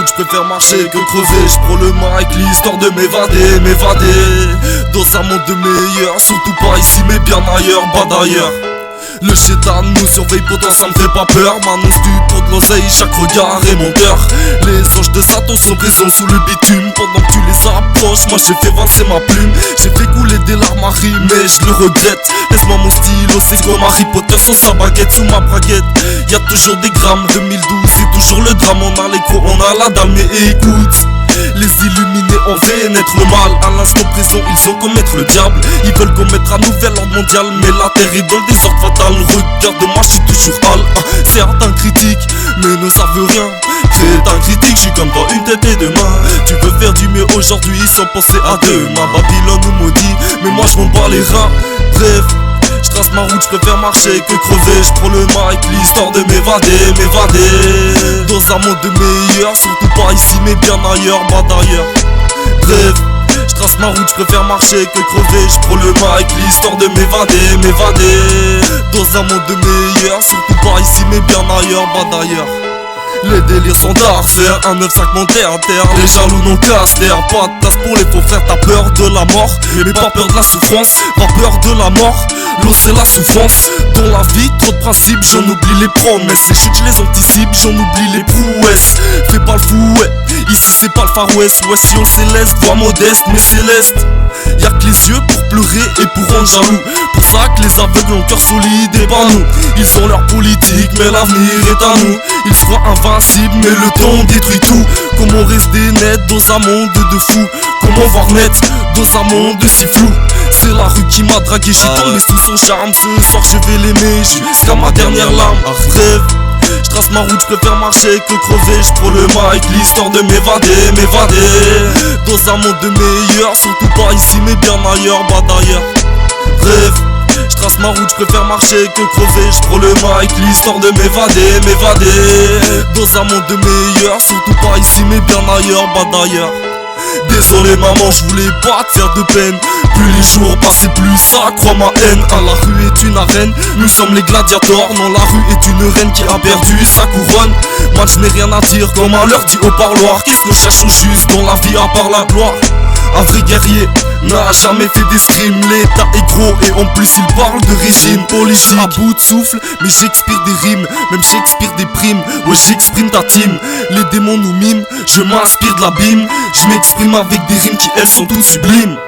route, je préfère marcher que crever. Je prends le mic, l'histoire de m'évader dans un monde de meilleurs, surtout pas ici mais bien ailleurs, bah d'ailleurs. Le chétan nous surveille, pourtant ça me fait pas peur. Maintenant tu pour de l'oseille, chaque regard est mon cœur. Les anges de Satan sont présents sous le bitume. Pendant que tu les approches, moi j'ai fait avancer ma plume. J'ai fait couler des larmes à rime, mais je le regrette. Laisse-moi mon stylo, c'est comme Harry Potter sans sa baguette, sous ma braguette. Y'a toujours des grammes, 2012 c'est toujours le drame. On a l'écro, on a la dalle, mais écoute, les illuminés en vénètrent le mal. À l'instant présent, ils ont commettre le diable. Ils veulent commettre un nouvel ordre mondial, mais la terre est dans le désordre fatal. Regarde-moi, je suis toujours hal. Certains critiquent, mais ne savent rien. Crétin critique, je suis comme toi, une tête et deux mains. Tu veux faire du mieux aujourd'hui sans penser à demain. Babylone nous maudit, mais moi je m'en bats les reins. Bref, je trace ma route, je préfère marcher que crever. Je prends le mic, l'histoire de m'évader dans un monde de meilleurs, surtout pas ici mais bien ailleurs, bah d'ailleurs. Bref, je trace ma route, je préfère marcher que crever. Je prends le mic, l'histoire de m'évader dans un monde de meilleurs, surtout pas ici mais bien ailleurs, bah d'ailleurs. Les délires sont d'art, faire un 9-5 monter à terre. Les jaloux n'ont qu'à se taire. Pas de place pour les faux frères, t'as peur de la mort, mais pas peur de la souffrance, pas peur de la mort. L'eau c'est la souffrance. Dans la vie, trop de principes, j'en oublie les promesses. Les chutes, je les anticipe, j'en oublie les prouesses. Fais pas le fou, ouais, ici c'est pas le Far West. Ouais, si on céleste, voix modeste, mais céleste. Y'a que les yeux pour pleurer et pour rendre jaloux. Pour ça que les aveugles ont cœur solide et pas nous. Ils ont leur politique, mais l'avenir est à nous. Ils se croient invincibles, mais le temps détruit tout. Comment rester net dans un monde de fous? Comment voir net dans un monde si flou? C'est la rue qui m'a dragué, j'ai tombé sous son charme. Ce soir je vais l'aimer jusqu'à ma dernière larme. Rêve, je trace ma route, je préfère marcher que crever. Je prends le mic, l'histoire de m'évader dans un monde de meilleurs, surtout pas ici mais bien ailleurs, bah d'ailleurs. Bref, je trace ma route, je préfère marcher que crever. Je prends le mic, l'histoire de m'évader dans un monde de meilleurs, surtout pas ici mais bien ailleurs, bah d'ailleurs. Désolé maman, je voulais pas te faire de peine. Plus les jours passent, plus ça croit ma haine. Ah, la rue est une arène, nous sommes les gladiateurs. Non, la rue est une reine qui a perdu sa couronne. Moi je n'ai rien à dire, comme on leur dit au parloir. Qu'est-ce que nous cherchons juste dans la vie à part la gloire? Un vrai guerrier n'a jamais fait d'escrime. L'état est gros et en plus il parle de régime politique. À bout de souffle, mais j'expire des rimes. Même j'expire des primes, ouais j'exprime ta team. Les démons nous miment, je m'inspire de l'abîme. Je m'exprime avec des rimes qui elles sont toutes sublimes.